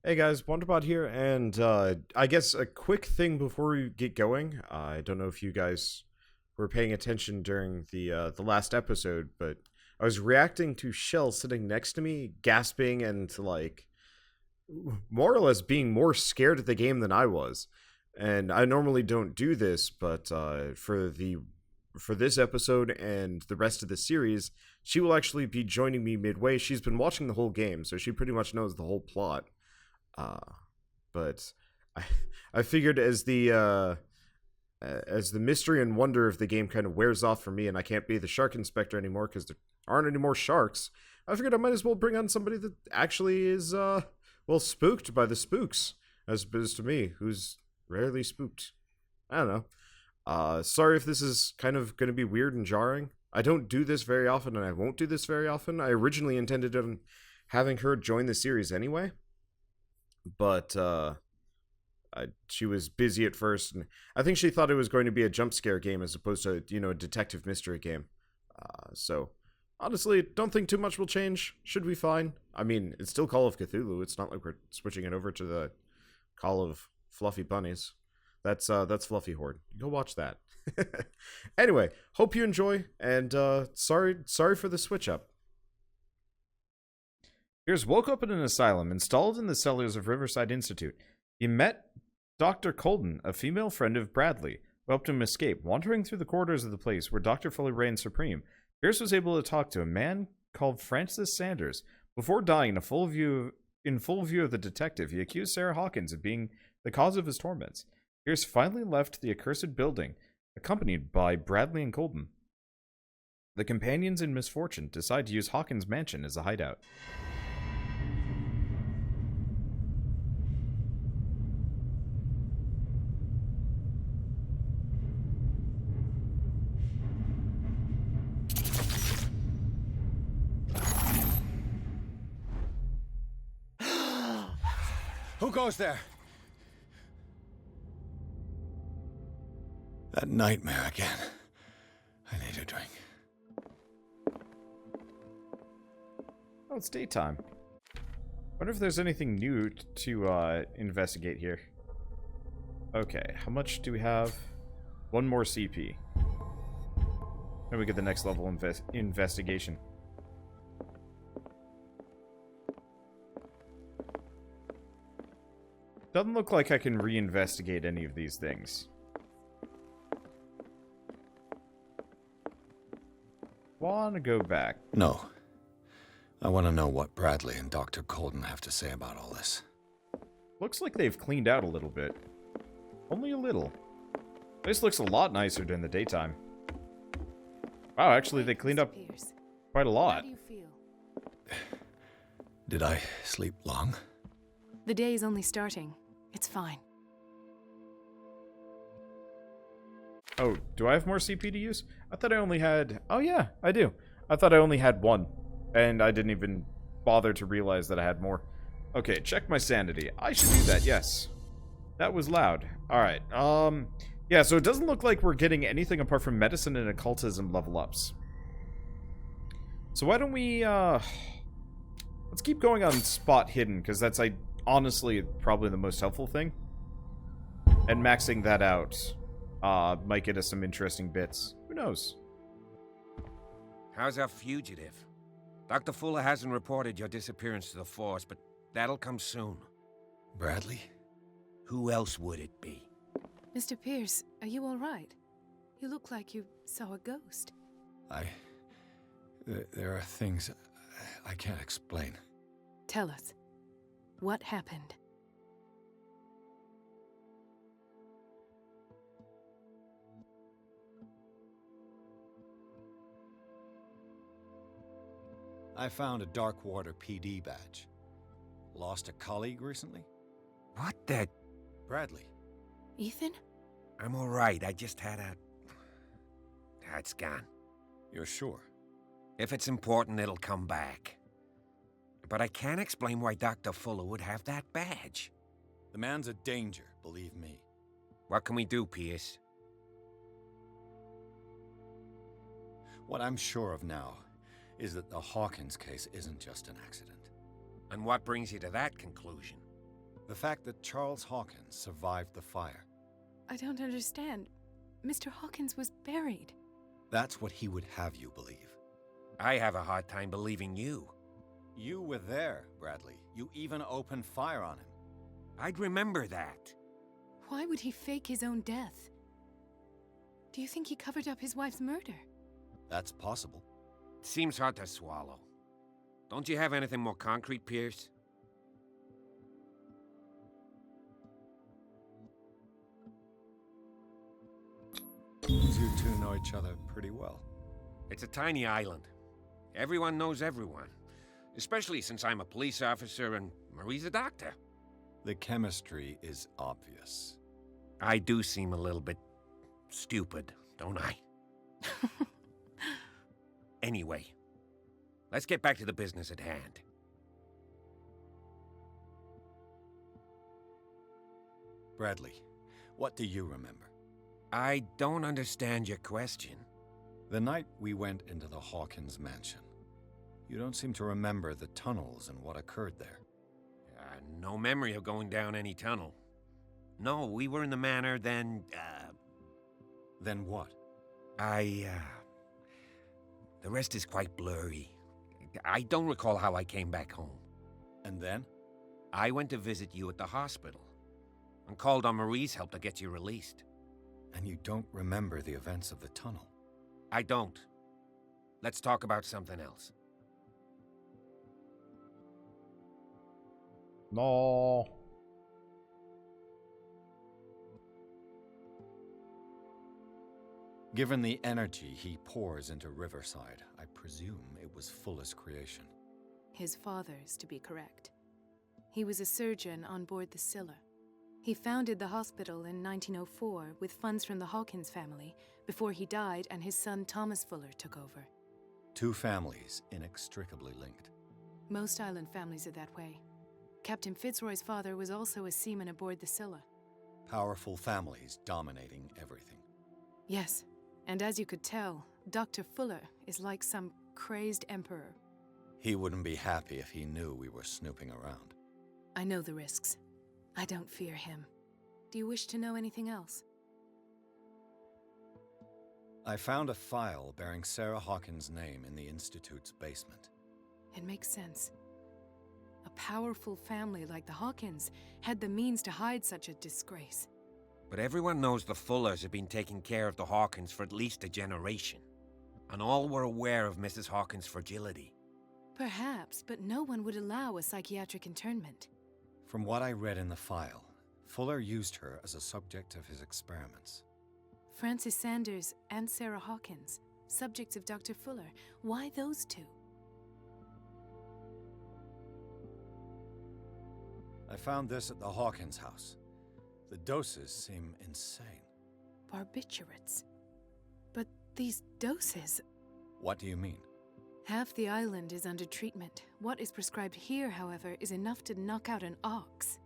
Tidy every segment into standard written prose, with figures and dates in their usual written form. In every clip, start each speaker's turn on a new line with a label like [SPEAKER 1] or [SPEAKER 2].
[SPEAKER 1] Hey guys, Wanderbot here, and I guess a quick thing before we get going. I don't know if you guys were paying attention during the last episode, but I was reacting to Shell sitting next to me, gasping and like more or less being more scared at the game than I was. And I normally don't do this, but for this episode and the rest of the series, she will actually be joining me midway. She's been watching the whole game, so she pretty much knows the whole plot. Uh, but I, I figured as the mystery and wonder of the game kind of wears off for me, and I can't be the shark inspector anymore because there aren't any more sharks. I figured I might as well bring on somebody that actually is well spooked by the spooks, as opposed to me, who's rarely spooked. I don't know. Sorry if this is kind of going to be weird and jarring. I don't do this very often, and I won't do this very often. I originally intended on having her join the series anyway, but she was busy at first, and I think she thought it was going to be a jump scare game as opposed to, a detective mystery game. So, honestly, don't think too much will change. Should be fine. I mean, it's still Call of Cthulhu. It's not like we're switching it over to the Call of Fluffy Bunnies. That's Fluffy Horde. Go watch that. Anyway, hope you enjoy, and sorry for the switch up. Pierce woke up in an asylum installed in the cellars of Riverside Institute. He met Dr. Colden, a female friend of Bradley, who helped him escape. Wandering through the corridors of the place where Dr. Fuller reigned supreme, Pierce was able to talk to a man called Francis Sanders. Before dying in full view of the detective, he accused Sarah Hawkins of being the cause of his torments. Pierce finally left the accursed building, accompanied by Bradley and Colden. The companions in misfortune decide to use Hawkins' mansion as a hideout.
[SPEAKER 2] Who goes there? That nightmare again. I need a drink.
[SPEAKER 1] Oh, it's daytime. Wonder if there's anything new to investigate here. Okay, how much do we have? One more CP. Then we get the next level investigation. Doesn't look like I can reinvestigate any of these things. Wanna go back?
[SPEAKER 2] No. I want to know what Bradley and Dr. Colden have to say about all this.
[SPEAKER 1] Looks like they've cleaned out a little bit. Only a little. This looks a lot nicer during the daytime. Wow, actually they cleaned up
[SPEAKER 3] Pierce,
[SPEAKER 1] quite a lot.
[SPEAKER 3] how do you feel?
[SPEAKER 2] Did I sleep long?
[SPEAKER 3] The day is only starting. It's fine.
[SPEAKER 1] Oh, do I have more CP to use? I thought I only had... Oh yeah, I do. I thought I only had one. And I didn't even bother to realize that I had more. Okay, check my sanity. I should do that, yes. That was loud. Alright, yeah, so it doesn't look like we're getting anything apart from medicine and occultism level ups. So why don't we, let's keep going on spot hidden, because that's, honestly, probably the most helpful thing. And maxing that out, might get us some interesting bits. Who knows?
[SPEAKER 4] How's our fugitive? Dr. Fuller hasn't reported your disappearance to the force, but that'll come soon.
[SPEAKER 2] Bradley?
[SPEAKER 4] Who else would it be?
[SPEAKER 3] Mr. Pierce, are you all right? You look like you saw a ghost.
[SPEAKER 2] There are things I can't explain.
[SPEAKER 3] Tell us, what happened?
[SPEAKER 2] I found a Darkwater PD badge. Lost a colleague recently?
[SPEAKER 4] What the...
[SPEAKER 2] Bradley.
[SPEAKER 3] Ethan?
[SPEAKER 4] I'm alright, I just had a... It's gone.
[SPEAKER 2] You're sure?
[SPEAKER 4] If it's important, it'll come back. But I can't explain why Dr. Fuller would have that badge.
[SPEAKER 2] The man's a danger, believe me.
[SPEAKER 4] What can we do, Pierce?
[SPEAKER 2] What I'm sure of now is that the Hawkins case isn't just an accident.
[SPEAKER 4] And what brings you to that conclusion?
[SPEAKER 2] The fact that Charles Hawkins survived the fire.
[SPEAKER 3] I don't understand. Mr. Hawkins was buried.
[SPEAKER 2] That's what he would have you believe.
[SPEAKER 4] I have a hard time believing you.
[SPEAKER 2] You were there, Bradley. You even opened fire on him.
[SPEAKER 4] I'd remember that.
[SPEAKER 3] Why would he fake his own death? Do you think he covered up his wife's murder?
[SPEAKER 2] That's possible.
[SPEAKER 4] Seems hard to swallow. Don't you have anything more concrete, Pierce?
[SPEAKER 2] You two know each other pretty well.
[SPEAKER 4] It's a tiny island. Everyone knows everyone. Especially since I'm a police officer and Marie's a doctor.
[SPEAKER 2] The chemistry is obvious.
[SPEAKER 4] I do seem a little bit stupid, don't I? Anyway, let's get back to the business at hand.
[SPEAKER 2] Bradley, what do you remember?
[SPEAKER 4] I don't understand your question.
[SPEAKER 2] The night we went into the Hawkins mansion. You don't seem to remember the tunnels and what occurred there.
[SPEAKER 4] No memory of going down any tunnel. No, we were in the manor, then,
[SPEAKER 2] Then what?
[SPEAKER 4] the rest is quite blurry. I don't recall how I came back home.
[SPEAKER 2] And then?
[SPEAKER 4] I went to visit you at the hospital and called on Marie's help to get you released.
[SPEAKER 2] And you don't remember the events of the tunnel?
[SPEAKER 4] I don't. Let's talk about something else.
[SPEAKER 1] No.
[SPEAKER 2] Given the energy he pours into Riverside, I presume it was Fuller's creation.
[SPEAKER 3] His father's, to be correct. He was a surgeon on board the Scylla. He founded the hospital in 1904 with funds from the Hawkins family before he died and his son Thomas Fuller took over.
[SPEAKER 2] Two families inextricably linked.
[SPEAKER 3] Most island families are that way. Captain Fitzroy's father was also a seaman aboard the Scylla.
[SPEAKER 2] Powerful families dominating everything.
[SPEAKER 3] Yes, and as you could tell, Dr. Fuller is like some crazed emperor.
[SPEAKER 2] He wouldn't be happy if he knew we were snooping around.
[SPEAKER 3] I know the risks. I don't fear him. Do you wish to know anything else?
[SPEAKER 2] I found a file bearing Sarah Hawkins' name in the Institute's basement.
[SPEAKER 3] It makes sense. A powerful family like the Hawkins had the means to hide such a disgrace.
[SPEAKER 4] But everyone knows the Fullers have been taking care of the Hawkins for at least a generation. And all were aware of Mrs. Hawkins' fragility.
[SPEAKER 3] Perhaps, but no one would allow a psychiatric internment.
[SPEAKER 2] From what I read in the file, Fuller used her as a subject of his experiments.
[SPEAKER 3] Francis Sanders and Sarah Hawkins, subjects of Dr. Fuller. Why those two?
[SPEAKER 2] I found this at the Hawkins house. The doses seem insane.
[SPEAKER 3] Barbiturates. But these doses...
[SPEAKER 2] What do you mean?
[SPEAKER 3] Half the island is under treatment. What is prescribed here, however, is enough to knock out an ox.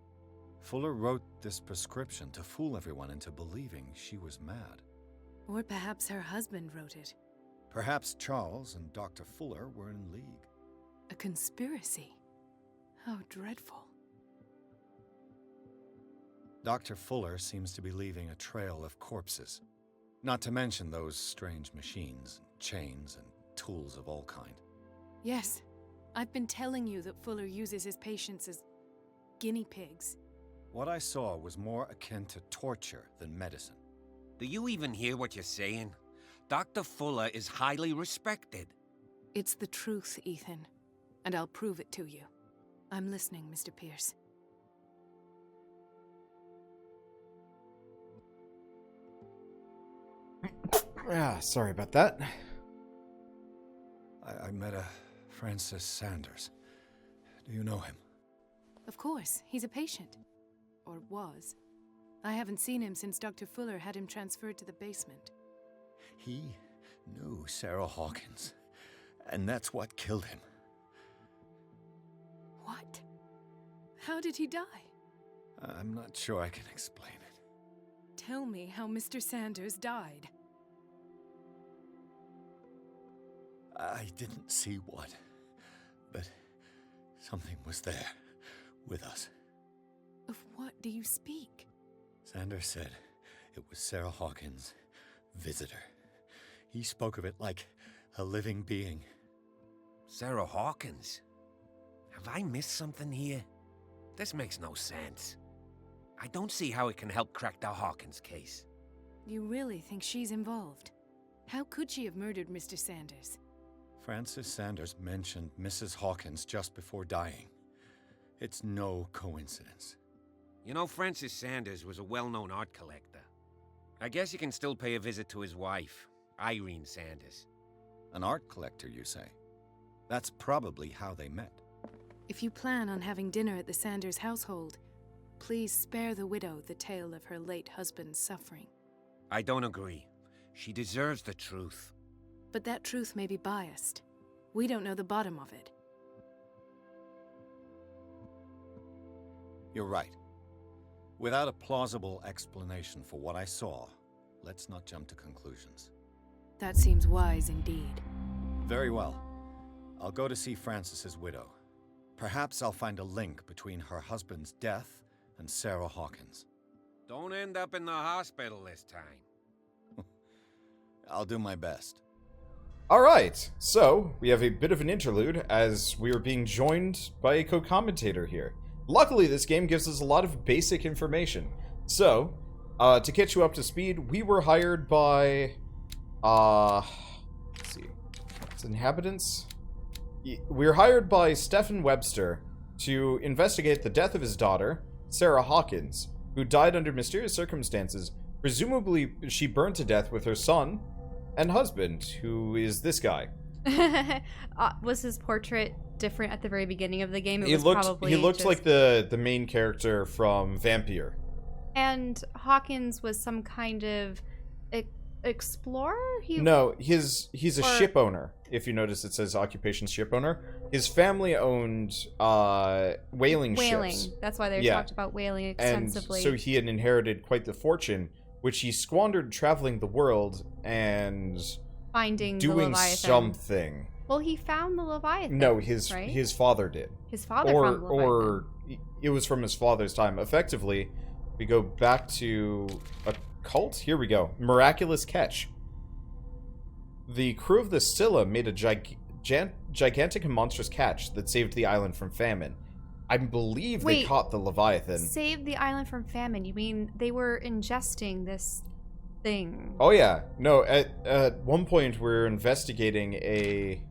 [SPEAKER 2] Fuller wrote this prescription to fool everyone into believing she was mad.
[SPEAKER 3] Or perhaps her husband wrote it.
[SPEAKER 2] Perhaps Charles and Dr. Fuller were in league.
[SPEAKER 3] A conspiracy. How dreadful.
[SPEAKER 2] Dr. Fuller seems to be leaving a trail of corpses. Not to mention those strange machines, chains, and tools of all kind.
[SPEAKER 3] Yes. I've been telling you that Fuller uses his patients as guinea pigs.
[SPEAKER 2] What I saw was more akin to torture than medicine.
[SPEAKER 4] Do you even hear what you're saying? Dr. Fuller is highly respected.
[SPEAKER 3] It's the truth, Ethan. And I'll prove it to you. I'm listening, Mr. Pierce.
[SPEAKER 1] Sorry about that.
[SPEAKER 2] I met a Francis Sanders. Do you know him?
[SPEAKER 3] Of course, he's a patient. Or was. I haven't seen him since Dr. Fuller had him transferred to the basement.
[SPEAKER 2] He knew Sarah Hawkins, and that's what killed him.
[SPEAKER 3] What? How did he die?
[SPEAKER 2] I'm not sure I can explain it.
[SPEAKER 3] Tell me how Mr. Sanders died.
[SPEAKER 2] I didn't see what, but something was there with us.
[SPEAKER 3] do you speak?
[SPEAKER 2] Sanders said it was Sarah Hawkins' visitor. He spoke of it like a living being.
[SPEAKER 4] Sarah Hawkins? Have I missed something here? This makes no sense. I don't see how it can help crack the Hawkins case.
[SPEAKER 3] You really think she's involved? How could she have murdered Mr. Sanders?
[SPEAKER 2] Francis Sanders mentioned Mrs. Hawkins just before dying. It's no coincidence.
[SPEAKER 4] You know, Francis Sanders was a well-known art collector. I guess you can still pay a visit to his wife, Irene Sanders.
[SPEAKER 2] An art collector, you say? That's probably how they met.
[SPEAKER 3] If you plan on having dinner at the Sanders household, please spare the widow the tale of her late husband's suffering.
[SPEAKER 4] I don't agree. She deserves the truth.
[SPEAKER 3] But that truth may be biased. We don't know the bottom of it.
[SPEAKER 2] You're right. Without a plausible explanation for what I saw, let's not jump to conclusions.
[SPEAKER 3] That seems wise indeed.
[SPEAKER 2] Very well. I'll go to see Francis's widow. Perhaps I'll find a link between her husband's death and Sarah Hawkins.
[SPEAKER 4] Don't end up in the hospital this time.
[SPEAKER 2] I'll do my best.
[SPEAKER 1] Alright, so we have a bit of an interlude as we are being joined by a co-commentator here. Luckily, this game gives us a lot of basic information. So, to catch you up to speed, we were hired by, let's see, it's inhabitants? We were hired by Stephen Webster to investigate the death of his daughter, Sarah Hawkins, who died under mysterious circumstances. Presumably, she burned to death with her son and husband, who is this guy.
[SPEAKER 5] Was his portrait different at the very beginning of the game?
[SPEAKER 1] He looked like the main character from Vampire.
[SPEAKER 5] And Hawkins was some kind of explorer?
[SPEAKER 1] He's a ship owner. If you notice, it says occupation ship owner. His family owned whaling ships.
[SPEAKER 5] That's why they talked about whaling extensively.
[SPEAKER 1] And so he had inherited quite the fortune, which he squandered traveling the world and
[SPEAKER 5] finding
[SPEAKER 1] doing
[SPEAKER 5] the Leviathan.
[SPEAKER 1] something.
[SPEAKER 5] Well, he found the Leviathan.
[SPEAKER 1] No, his father did.
[SPEAKER 5] His father found the Leviathan.
[SPEAKER 1] Or it was from his father's time. Effectively, we go back to a cult. Here we go. Miraculous catch. The crew of the Scylla made a gigantic and monstrous catch that saved the island from famine. I believe they caught the Leviathan.
[SPEAKER 5] Saved the island from famine? You mean they were ingesting this thing?
[SPEAKER 1] Oh yeah. No, at one point we're investigating a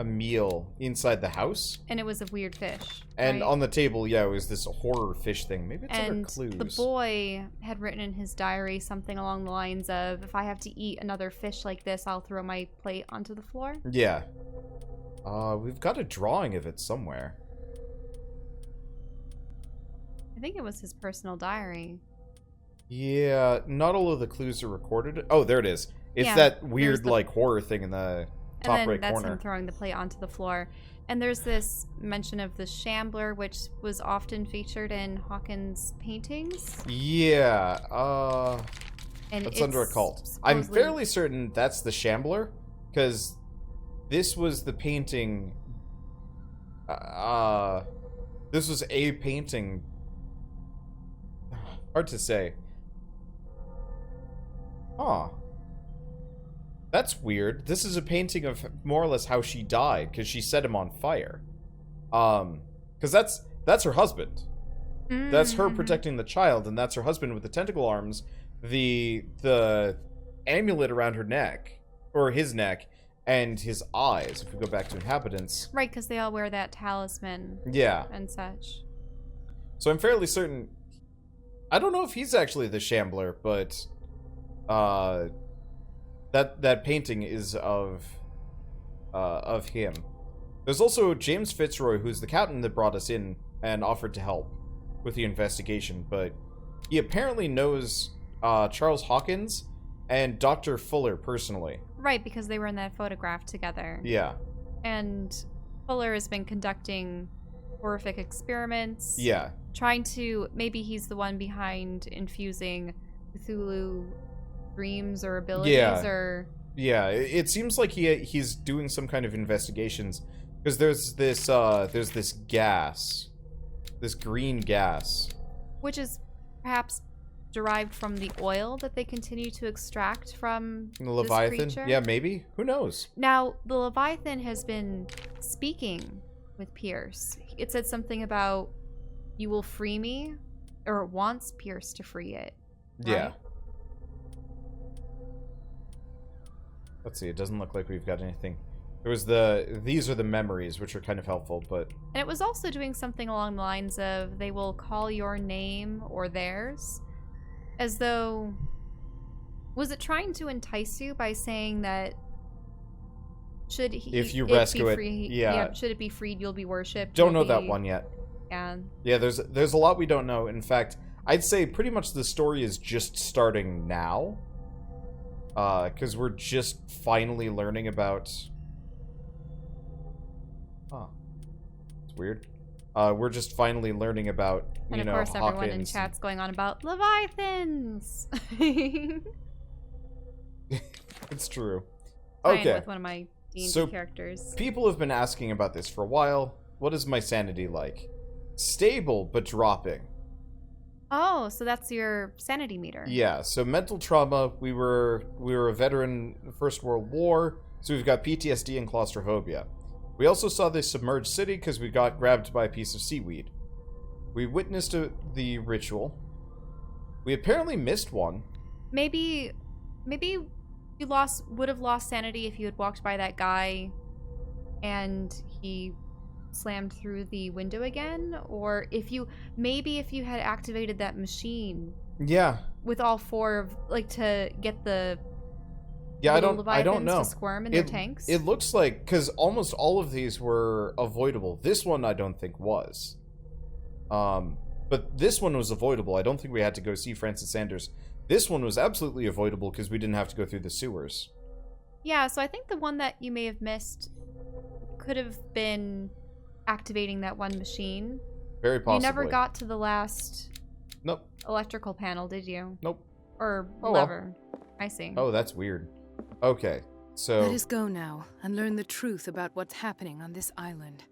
[SPEAKER 1] meal inside the house.
[SPEAKER 5] And it was a weird fish.
[SPEAKER 1] And
[SPEAKER 5] right?
[SPEAKER 1] on the table, it was this horror fish thing. Maybe it's under clues.
[SPEAKER 5] And the boy had written in his diary something along the lines of, if I have to eat another fish like this, I'll throw my plate onto the floor.
[SPEAKER 1] Yeah. We've got a drawing of it somewhere.
[SPEAKER 5] I think it was his personal diary.
[SPEAKER 1] Yeah, not all of the clues are recorded. Oh, there it is. It's that weird, like, horror thing in the top right corner.
[SPEAKER 5] And then that's him throwing the plate onto the floor. And there's this mention of the Shambler, which was often featured in Hawkins' paintings.
[SPEAKER 1] Yeah,
[SPEAKER 5] and
[SPEAKER 1] it's under a cult. I'm fairly certain that's the Shambler, because this was the painting. This was a painting. Hard to say. Huh. That's weird. This is a painting of more or less how she died, because she set him on fire. Because that's her husband. Mm-hmm. That's her protecting the child, and that's her husband with the tentacle arms. The amulet around her neck, or his neck, and his eyes, if we go back to inhabitants.
[SPEAKER 5] Right, because they all wear that talisman.
[SPEAKER 1] Yeah.
[SPEAKER 5] And such.
[SPEAKER 1] So I'm fairly certain... I don't know if he's actually the Shambler, but... That painting is of him. There's also James Fitzroy, who's the captain that brought us in and offered to help with the investigation, but he apparently knows Charles Hawkins and Dr. Fuller personally.
[SPEAKER 5] Right, because they were in that photograph together.
[SPEAKER 1] Yeah.
[SPEAKER 5] And Fuller has been conducting horrific experiments.
[SPEAKER 1] Yeah.
[SPEAKER 5] Trying to... Maybe he's the one behind infusing Cthulhu dreams or abilities, or...
[SPEAKER 1] Yeah, it seems like he's doing some kind of investigations, because there's this gas This green gas.
[SPEAKER 5] Which is perhaps derived from the oil that they continue to extract from
[SPEAKER 1] The Leviathan?
[SPEAKER 5] this creature.
[SPEAKER 1] Yeah, maybe. Who knows?
[SPEAKER 5] Now, the Leviathan has been speaking with Pierce. It said something about, you will free me, or it wants Pierce to free it. Right?
[SPEAKER 1] Yeah. Let's see, it doesn't look like we've got anything. There was these are the memories, which are kind of helpful, but...
[SPEAKER 5] And it was also doing something along the lines of, they will call your name or theirs, as though... Was it trying to entice you by saying that should he...
[SPEAKER 1] If you rescue it,
[SPEAKER 5] free,
[SPEAKER 1] yeah.
[SPEAKER 5] Should it be freed, you'll be worshipped.
[SPEAKER 1] Don't know that one yet.
[SPEAKER 5] Yeah.
[SPEAKER 1] Yeah, there's a lot we don't know. In fact, I'd say pretty much the story is just starting now. Because we're just finally learning about... Huh. It's weird. We're just finally learning about,
[SPEAKER 5] And of course everyone in chat's going on about Leviathans!
[SPEAKER 1] It's true.
[SPEAKER 5] Playing
[SPEAKER 1] Okay.
[SPEAKER 5] with one of my D&D
[SPEAKER 1] So,
[SPEAKER 5] characters.
[SPEAKER 1] People have been asking about this for a while. What is my sanity like? Stable, but dropping.
[SPEAKER 5] Oh, so that's your sanity meter.
[SPEAKER 1] Yeah, so mental trauma, we were a veteran in the First World War, so we've got PTSD and claustrophobia. We also saw the submerged city because we got grabbed by a piece of seaweed. We witnessed the ritual. We apparently missed one.
[SPEAKER 5] Maybe you would have lost sanity if you had walked by that guy and he slammed through the window again, or if you had activated that machine.
[SPEAKER 1] Yeah.
[SPEAKER 5] With all four of, like, to get the
[SPEAKER 1] I don't
[SPEAKER 5] Leviathans
[SPEAKER 1] know.
[SPEAKER 5] to squirm in their tanks.
[SPEAKER 1] It looks like, because almost all of these were avoidable. This one I don't think was. But this one was avoidable. I don't think we had to go see Francis Sanders. This one was absolutely avoidable because we didn't have to go through the sewers.
[SPEAKER 5] Yeah, so I think the one that you may have missed could have been activating that one machine.
[SPEAKER 1] Very possibly.
[SPEAKER 5] You never got to the last
[SPEAKER 1] Nope.
[SPEAKER 5] electrical panel, did you?
[SPEAKER 1] Nope.
[SPEAKER 5] Or
[SPEAKER 1] Oh, well.
[SPEAKER 5] lever. I see.
[SPEAKER 1] Oh, that's weird. Okay, so...
[SPEAKER 3] Let us go now and learn the truth about what's happening on this island.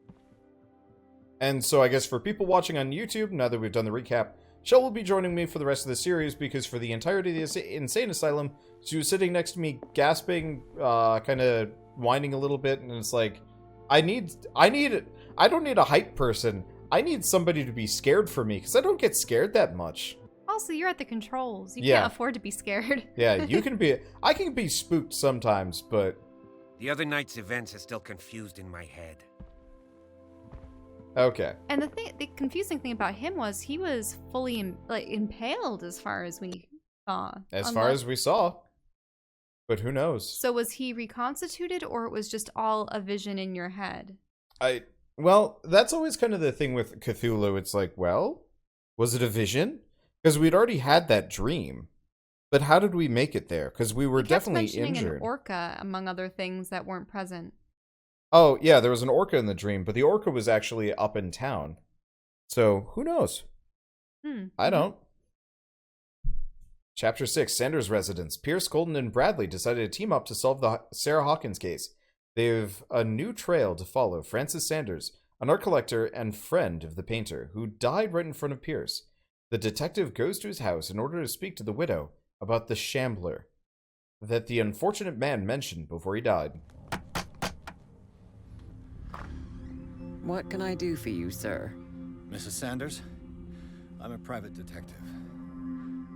[SPEAKER 1] And so I guess for people watching on YouTube, now that we've done the recap, Shell will be joining me for the rest of the series, because for the entirety of the Insane Asylum, she was sitting next to me, gasping, kind of whining a little bit, and it's like, I don't need a hype person. I need somebody to be scared for me, because I don't get scared that much.
[SPEAKER 5] Also, you're at the controls. You
[SPEAKER 1] Yeah.
[SPEAKER 5] can't afford to be scared.
[SPEAKER 1] Yeah, I can be spooked sometimes, but...
[SPEAKER 4] The other night's events are still confused in my head.
[SPEAKER 1] Okay.
[SPEAKER 5] And the confusing thing about him was he was fully impaled as far as we saw.
[SPEAKER 1] As far as we saw. But who knows?
[SPEAKER 5] So was he reconstituted, or it was just all a vision in your head?
[SPEAKER 1] Well, that's always kind of the thing with Cthulhu. It's like, well, was it a vision? Because we'd already had that dream. But how did we make it there? Because we were
[SPEAKER 5] He kept
[SPEAKER 1] definitely
[SPEAKER 5] mentioning
[SPEAKER 1] injured.
[SPEAKER 5] an orca, among other things that weren't present.
[SPEAKER 1] Oh, yeah, there was an orca in the dream, but the orca was actually up in town. So, who knows? I don't. Chapter 6, Sanders' residence. Pierce, Colton, and Bradley decided to team up to solve the Sarah Hawkins case. They have a new trail to follow. Francis Sanders, an art collector and friend of the painter, who died right in front of Pierce. The detective goes to his house in order to speak to the widow about the shambler that the unfortunate man mentioned before he died.
[SPEAKER 6] What can I do for you, sir?
[SPEAKER 2] Mrs. Sanders, I'm a private detective.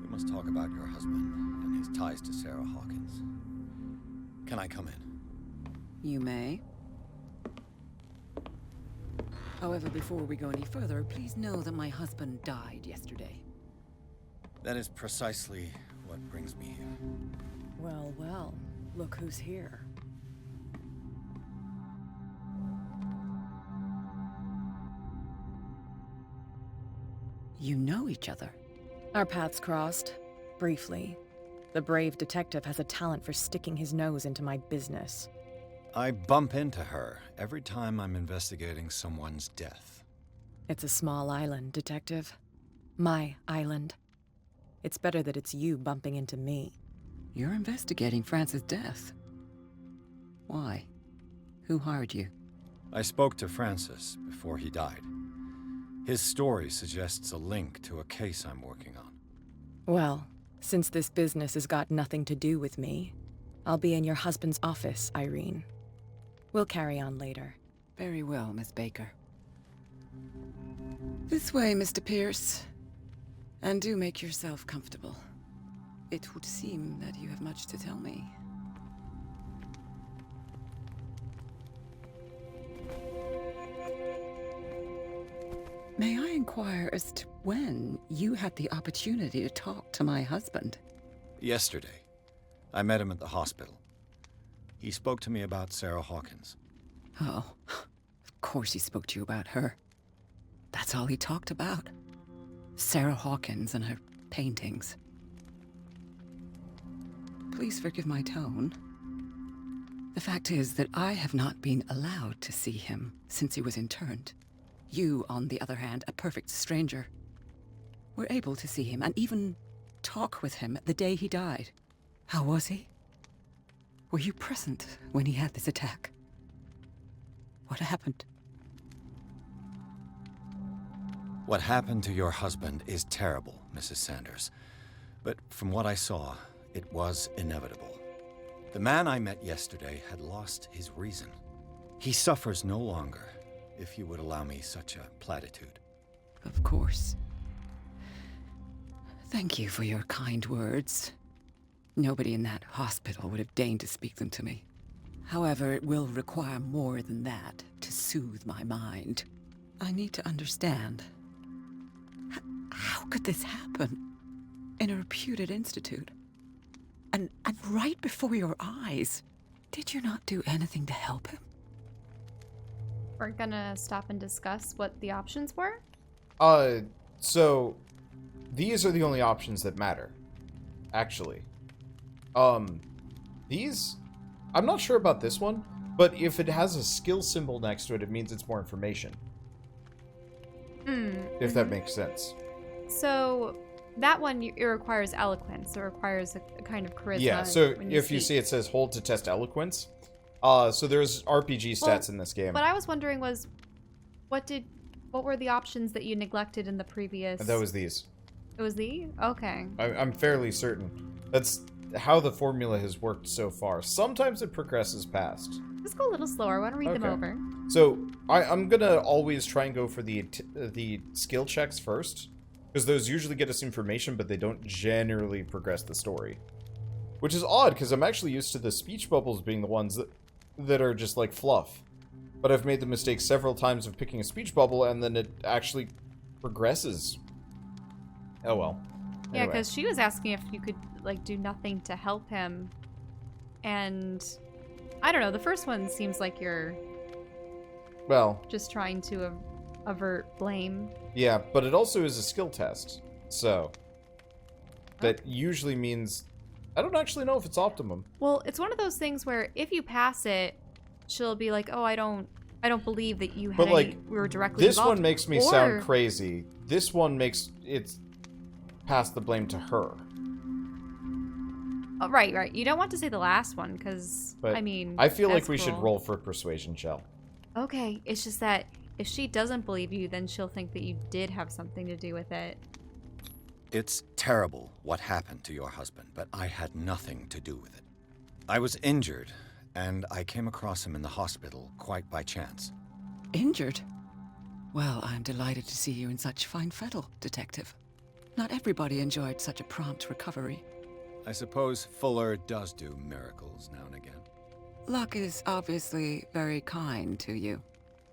[SPEAKER 2] We must talk about your husband and his ties to Sarah Hawkins. Can I come in?
[SPEAKER 6] You may. However, before we go any further, please know that my husband died yesterday.
[SPEAKER 2] That is precisely what brings me here.
[SPEAKER 6] Well, well, look who's here. You know each other.
[SPEAKER 7] Our paths crossed, briefly. The brave detective has a talent for sticking his nose into my business.
[SPEAKER 2] I bump into her every time I'm investigating someone's death.
[SPEAKER 7] It's a small island, detective. My island. It's better that it's you bumping into me.
[SPEAKER 6] You're investigating Francis' death. Why? Who hired you?
[SPEAKER 2] I spoke to Francis before he died. His story suggests a link to a case I'm working on.
[SPEAKER 7] Well, since this business has got nothing to do with me, I'll be in your husband's office, Irene. We'll carry on later.
[SPEAKER 6] Very well, Miss Baker. This way, Mr. Pierce. And do make yourself comfortable. It would seem that you have much to tell me. May I inquire as to when you had the opportunity to talk to my husband?
[SPEAKER 2] Yesterday, I met him at the hospital. He spoke to me about Sarah Hawkins.
[SPEAKER 6] Oh, of course he spoke to you about her. That's all he talked about. Sarah Hawkins and her paintings. Please forgive my tone. The fact is that I have not been allowed to see him since he was interned. You, on the other hand, a perfect stranger, were able to see him and even talk with him the day he died. How was he? Were you present when he had this attack? What happened?
[SPEAKER 2] What happened to your husband is terrible, Mrs. Sanders. But from what I saw, it was inevitable. The man I met yesterday had lost his reason. He suffers no longer, if you would allow me such a platitude.
[SPEAKER 6] Of course. Thank you for your kind words. Nobody in that hospital would have deigned to speak them to me. However, it will require more than that to soothe my mind. I need to understand. How could this happen? In a reputed institute? And right before your eyes? Did you not do anything to help him?
[SPEAKER 5] We're gonna stop and discuss what the options were?
[SPEAKER 1] So these are the only options that matter, actually. These, I'm not sure about this one, but if it has a skill symbol next to it, it means it's more information. If that makes sense.
[SPEAKER 5] So that one, it requires eloquence. It requires a kind of charisma.
[SPEAKER 1] Yeah, so
[SPEAKER 5] when
[SPEAKER 1] if you
[SPEAKER 5] speak.
[SPEAKER 1] see it says hold to test eloquence, so there's RPG stats in this game.
[SPEAKER 5] What I was wondering was, what were the options that you neglected in the previous?
[SPEAKER 1] That was these.
[SPEAKER 5] It was these? Okay. I'm
[SPEAKER 1] fairly certain. That's how the formula has worked so far. Sometimes it progresses past.
[SPEAKER 5] Let's go a little slower. I want to read them
[SPEAKER 1] Okay.
[SPEAKER 5] over.
[SPEAKER 1] So I'm gonna always try and go for the skill checks first, because those usually get us information, but they don't generally progress the story. Which is odd, because I'm actually used to the speech bubbles being the ones that are just like fluff. But I've made the mistake several times of picking a speech bubble, and then it actually progresses. Oh well.
[SPEAKER 5] Yeah,
[SPEAKER 1] Anyway.
[SPEAKER 5] because she was asking if you could like do nothing to help him, and I don't know. The first one seems like you're
[SPEAKER 1] Well,
[SPEAKER 5] just trying to avert blame.
[SPEAKER 1] yeah, but it also is a skill test, so that usually means I don't actually know if it's optimum.
[SPEAKER 5] Well, it's one of those things where if you pass it, she'll be like, "Oh, I don't believe that you had
[SPEAKER 1] But like,
[SPEAKER 5] we were directly
[SPEAKER 1] this
[SPEAKER 5] involved."
[SPEAKER 1] one makes me sound crazy. This one makes it pass the blame to her.
[SPEAKER 5] Oh, right. You don't want to say the last one because
[SPEAKER 1] But
[SPEAKER 5] I mean,
[SPEAKER 1] I feel like
[SPEAKER 5] that's
[SPEAKER 1] we should
[SPEAKER 5] cruel.
[SPEAKER 1] roll for persuasion, Shell.
[SPEAKER 5] Okay, it's just that if she doesn't believe you, then she'll think that you did have something to do with it.
[SPEAKER 2] It's terrible what happened to your husband, but I had nothing to do with it. I was injured, and I came across him in the hospital quite by chance.
[SPEAKER 6] Injured? Well, I'm delighted to see you in such fine fettle, Detective. Not everybody enjoyed such a prompt recovery.
[SPEAKER 2] I suppose Fuller does do miracles now and again.
[SPEAKER 6] Luck is obviously very kind to you.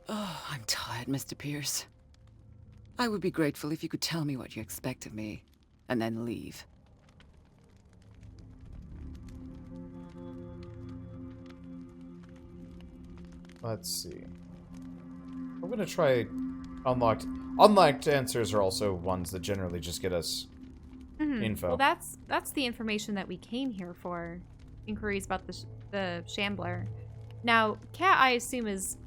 [SPEAKER 6] Oh, I'm tired, Mr. Pierce. I would be grateful if you could tell me what you expect of me, and then leave.
[SPEAKER 1] Let's see. I'm gonna try unlocked. Unlocked answers are also ones that generally just get us info.
[SPEAKER 5] Well, that's the information that we came here for. Inquiries about the Shambler. Now, Kat, I assume is.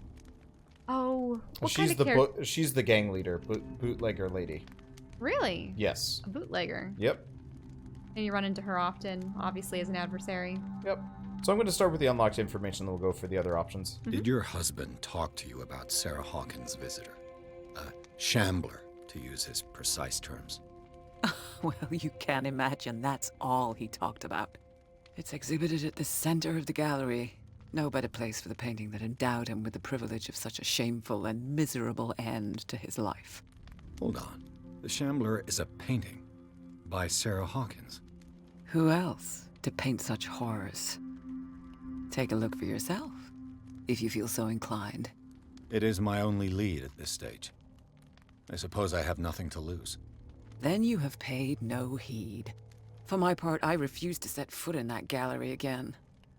[SPEAKER 5] Oh, what
[SPEAKER 1] she's
[SPEAKER 5] kind of character?
[SPEAKER 1] she's the gang leader, bootlegger lady.
[SPEAKER 5] Really?
[SPEAKER 1] Yes.
[SPEAKER 5] A bootlegger.
[SPEAKER 1] Yep.
[SPEAKER 5] And you run into her often, obviously as an adversary.
[SPEAKER 1] Yep. So I'm going to start with the unlocked information, then we'll go for the other options.
[SPEAKER 2] Did your husband talk to you about Sarah Hawkins' visitor? Shambler, to use his precise terms.
[SPEAKER 6] Well, you can imagine that's all he talked about. It's exhibited at the center of the gallery. No better place for the painting that endowed him with the privilege of such a shameful and miserable end to his life.
[SPEAKER 2] Hold on. The Shambler is a painting by Sarah Hawkins.
[SPEAKER 6] Who else to paint such horrors? Take a look for yourself, if you feel so inclined.
[SPEAKER 2] It is my only lead at this stage. I suppose I have nothing to lose.
[SPEAKER 6] Then you have paid no heed. For my part, I refuse to set foot in that gallery again.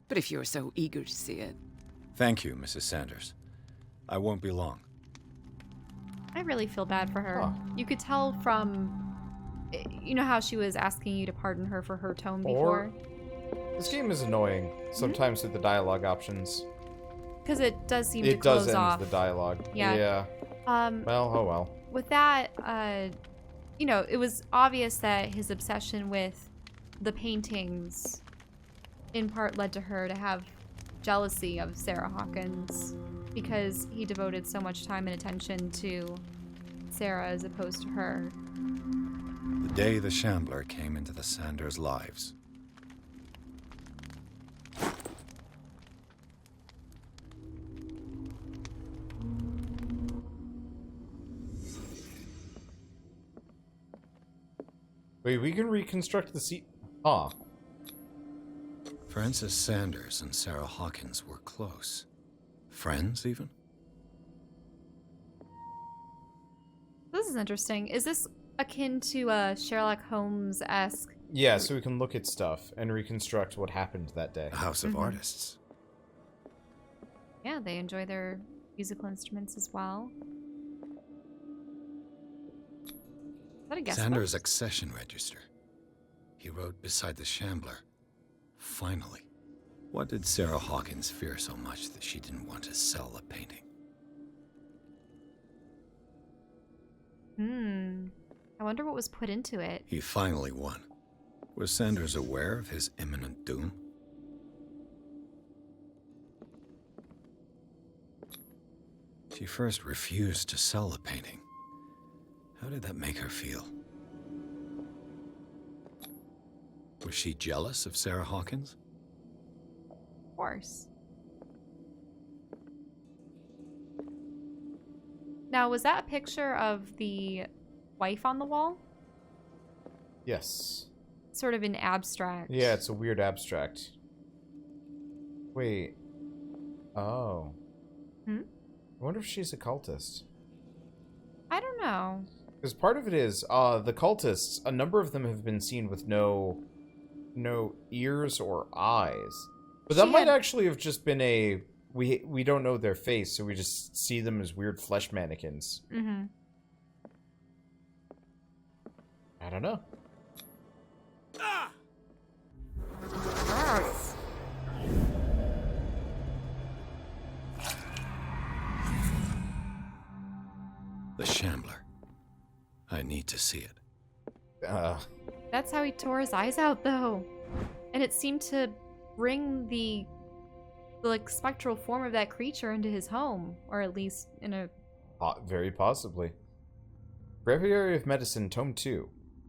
[SPEAKER 6] But if you're so eager to see it...
[SPEAKER 2] Thank you, Mrs. Sanders. I won't be long.
[SPEAKER 5] I really feel bad for her.
[SPEAKER 1] Huh.
[SPEAKER 5] You could tell from... You know how she was asking you to pardon her for her tone before?
[SPEAKER 1] This game is annoying sometimes with the dialogue options.
[SPEAKER 5] Because it does seem to
[SPEAKER 1] It does
[SPEAKER 5] close
[SPEAKER 1] end
[SPEAKER 5] off.
[SPEAKER 1] the dialogue.
[SPEAKER 5] Yeah.
[SPEAKER 1] Well, oh well.
[SPEAKER 5] With that, you know, it was obvious that his obsession with the paintings in part led to her to have jealousy of Sarah Hawkins because he devoted so much time and attention to Sarah as opposed to her.
[SPEAKER 2] The day the Shambler came into the Sanders' lives.
[SPEAKER 1] Wait, we can reconstruct the seat. Huh.
[SPEAKER 2] Frances Sanders and Sarah Hawkins were close. Friends, even?
[SPEAKER 5] This is interesting. Is this akin to a Sherlock Holmes-esque?
[SPEAKER 1] Yeah, so we can look at stuff and reconstruct what happened that day.
[SPEAKER 2] A house of artists.
[SPEAKER 5] Yeah, they enjoy their musical instruments as well. Is that a guess?
[SPEAKER 2] Sanders' accession register. He wrote beside the Shambler. Finally. What did Sarah Hawkins fear so much that she didn't want to sell the painting?
[SPEAKER 5] I wonder what was put into it.
[SPEAKER 2] He finally won. Was Sanders aware of his imminent doom? She first refused to sell the painting. How did that make her feel? Was she jealous of Sarah Hawkins?
[SPEAKER 5] Of course. Now, was that a picture of the wife on the wall?
[SPEAKER 1] Yes.
[SPEAKER 5] Sort of in abstract.
[SPEAKER 1] Yeah, it's a weird abstract. Wait. Oh.
[SPEAKER 5] Hmm?
[SPEAKER 1] I wonder if she's a cultist.
[SPEAKER 5] I don't know.
[SPEAKER 1] Because part of it is, the cultists, a number of them have been seen with no ears or eyes. But that might actually have just been a, we don't know their face, so we just see them as weird flesh mannequins.
[SPEAKER 5] Mm-hmm.
[SPEAKER 1] I don't know.
[SPEAKER 2] The Shambler. I need to see it.
[SPEAKER 5] That's how he tore his eyes out, though. And it seemed to bring the like spectral form of that creature into his home, or at least in a...
[SPEAKER 1] Very possibly. Breviary of Medicine, Tome 2.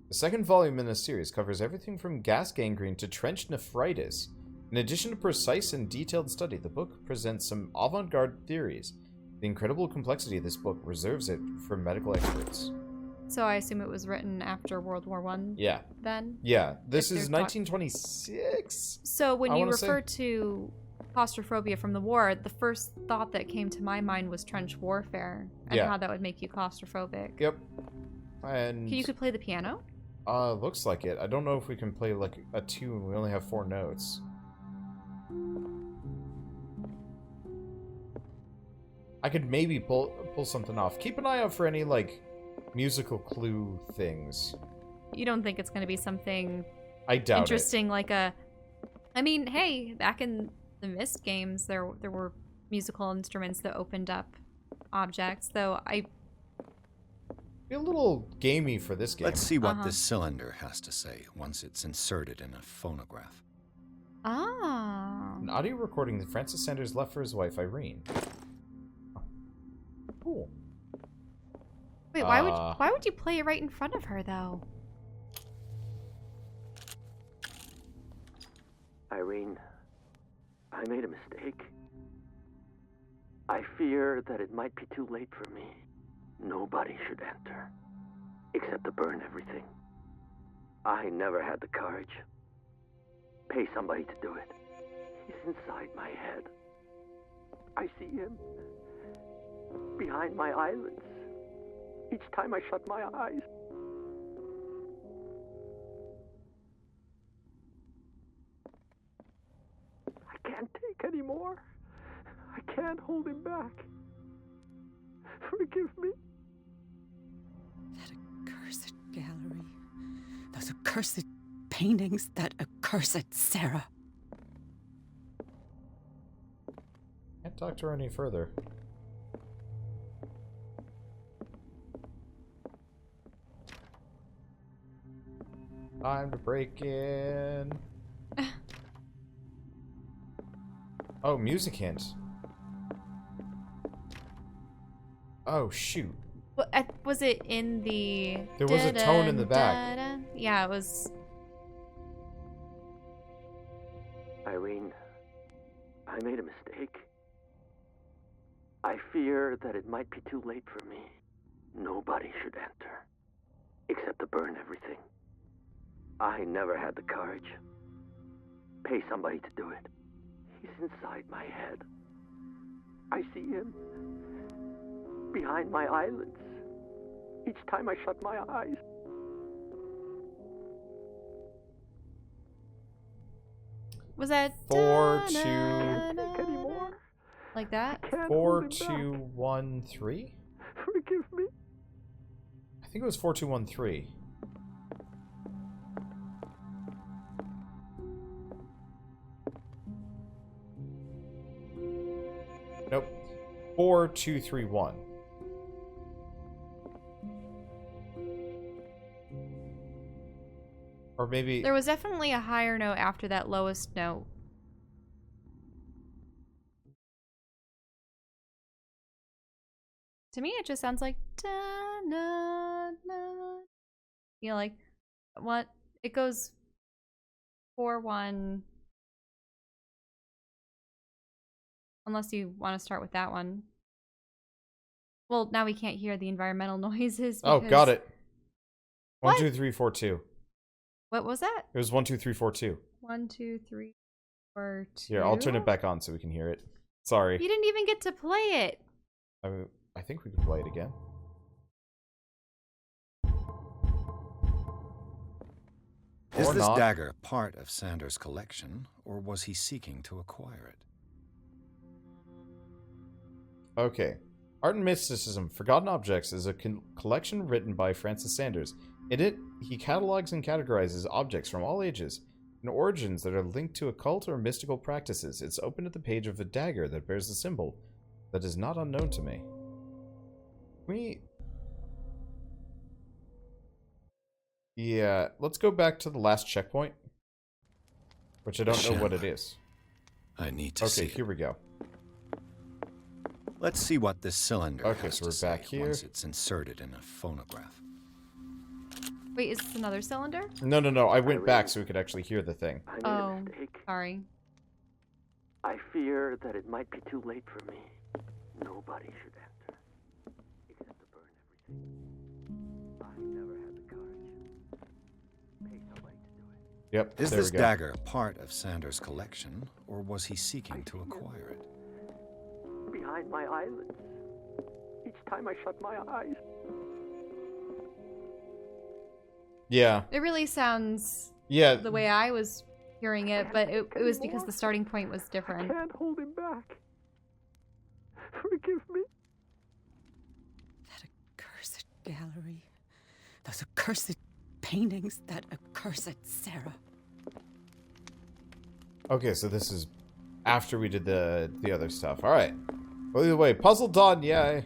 [SPEAKER 1] The second volume in this series covers everything from gas gangrene to trench nephritis. In addition to precise and detailed study, the book presents some avant-garde theories. The incredible complexity of this book reserves it for medical experts.
[SPEAKER 5] So I assume it was written after World War I.
[SPEAKER 1] Yeah.
[SPEAKER 5] Then.
[SPEAKER 1] Yeah. This
[SPEAKER 5] If
[SPEAKER 1] is
[SPEAKER 5] they're
[SPEAKER 1] 1926.
[SPEAKER 5] So when
[SPEAKER 1] I
[SPEAKER 5] you
[SPEAKER 1] wanna say.
[SPEAKER 5] refer to claustrophobia from the war, the first thought that came to my mind was trench warfare and
[SPEAKER 1] Yeah.
[SPEAKER 5] how that would make you claustrophobic.
[SPEAKER 1] Yep. And
[SPEAKER 5] You could play the piano?
[SPEAKER 1] looks like it. I don't know if we can play like a tune. We only have 4 notes. I could maybe pull something off. Keep an eye out for any like musical clue things.
[SPEAKER 5] You don't think it's going to be something
[SPEAKER 1] I doubt
[SPEAKER 5] interesting like a... I mean, hey, back in the Myst games, there were musical instruments that opened up objects, though I...
[SPEAKER 1] Be a little gamey for this game.
[SPEAKER 2] Let's see what this cylinder has to say once it's inserted in a phonograph.
[SPEAKER 5] Ah.
[SPEAKER 1] An audio recording that Francis Sanders left for his wife, Irene. Oh. Cool.
[SPEAKER 5] Wait, why would you play it right in front of her though?
[SPEAKER 8] Irene, I made a mistake. I fear that it might be too late for me. Nobody should enter, except to burn everything. I never had the courage. Pay somebody to do it. He's inside my head. I see him behind my eyelids each time I shut my eyes. I can't take any more. I can't hold him back. Forgive me.
[SPEAKER 6] That accursed gallery. Those accursed paintings. That accursed Sarah.
[SPEAKER 1] Can't talk to her any further. Time to break in. Oh, music hint. Oh, shoot.
[SPEAKER 5] Was it in the...
[SPEAKER 1] There was a tone in the back.
[SPEAKER 5] Yeah, it was...
[SPEAKER 8] Irene, I made a mistake. I fear that it might be too late for me. Nobody should enter, except to burn everything. I never had the courage. Pay somebody to do it. He's inside my head. I see him behind my eyelids each time I shut my eyes.
[SPEAKER 5] Was that
[SPEAKER 1] 4, 2,
[SPEAKER 8] Can't take any more.
[SPEAKER 5] like that?
[SPEAKER 8] Can't
[SPEAKER 1] 4,
[SPEAKER 8] hold him
[SPEAKER 1] 2,
[SPEAKER 8] back.
[SPEAKER 1] 1, 3?
[SPEAKER 8] Forgive me.
[SPEAKER 1] I think it was 4, 2, 1, 3. Nope. 4, 2, 3, 1. Or maybe...
[SPEAKER 5] There was definitely a higher note after that lowest note. To me, it just sounds like da na na. You know, like what? It goes 4-1. Unless you want to start with that one. Well, now we can't hear the environmental noises.
[SPEAKER 1] Oh,
[SPEAKER 5] because-
[SPEAKER 1] got it. 1,
[SPEAKER 5] What?
[SPEAKER 1] 2, 3, 4, 2.
[SPEAKER 5] What was that?
[SPEAKER 1] It was 1, 2, 3, 4, 2.
[SPEAKER 5] 1, 2, 3, 4, 2.
[SPEAKER 1] Here, I'll turn it back on so we can hear it. Sorry.
[SPEAKER 5] You didn't even get to play it.
[SPEAKER 1] I think we can play it again.
[SPEAKER 2] Is
[SPEAKER 1] Or
[SPEAKER 2] this
[SPEAKER 1] not.
[SPEAKER 2] dagger part of Sanders' collection, or was he seeking to acquire it?
[SPEAKER 1] Okay. Art and Mysticism, Forgotten Objects is a collection written by Francis Sanders. In it, he catalogs and categorizes objects from all ages and origins that are linked to occult or mystical practices. It's open at the page of a dagger that bears a symbol that is not unknown to me. Yeah, let's go back to the last checkpoint, which I don't know what it is.
[SPEAKER 2] I need to see
[SPEAKER 1] Okay,
[SPEAKER 2] it.
[SPEAKER 1] here we go.
[SPEAKER 2] Let's see what this cylinder
[SPEAKER 1] Okay,
[SPEAKER 2] has
[SPEAKER 1] so
[SPEAKER 2] to
[SPEAKER 1] we're
[SPEAKER 2] say
[SPEAKER 1] back here.
[SPEAKER 2] once it's inserted in a phonograph.
[SPEAKER 5] Wait, is this another cylinder?
[SPEAKER 1] No, I went back so we could actually hear the thing.
[SPEAKER 8] I made
[SPEAKER 5] Oh,
[SPEAKER 8] a mistake.
[SPEAKER 5] sorry.
[SPEAKER 8] I fear that it might be too late for me. Nobody should enter, except to burn everything. I never had the courage. Pay somebody to do it.
[SPEAKER 1] Yep,
[SPEAKER 2] Is
[SPEAKER 1] there
[SPEAKER 2] this
[SPEAKER 1] we go.
[SPEAKER 2] dagger part of Sanders' collection, or was he seeking to acquire it?
[SPEAKER 8] Behind my eyelids each time I shut my eyes.
[SPEAKER 1] Yeah.
[SPEAKER 5] It really sounds
[SPEAKER 1] Yeah.
[SPEAKER 5] the way I was hearing it, but it was because the starting point was
[SPEAKER 8] I
[SPEAKER 5] different.
[SPEAKER 8] can't hold him back. Forgive me.
[SPEAKER 6] That accursed gallery. Those accursed paintings. That accursed Sarah.
[SPEAKER 1] Okay, so this is after we did the other stuff. All right. Well, either way, puzzle done. Yay.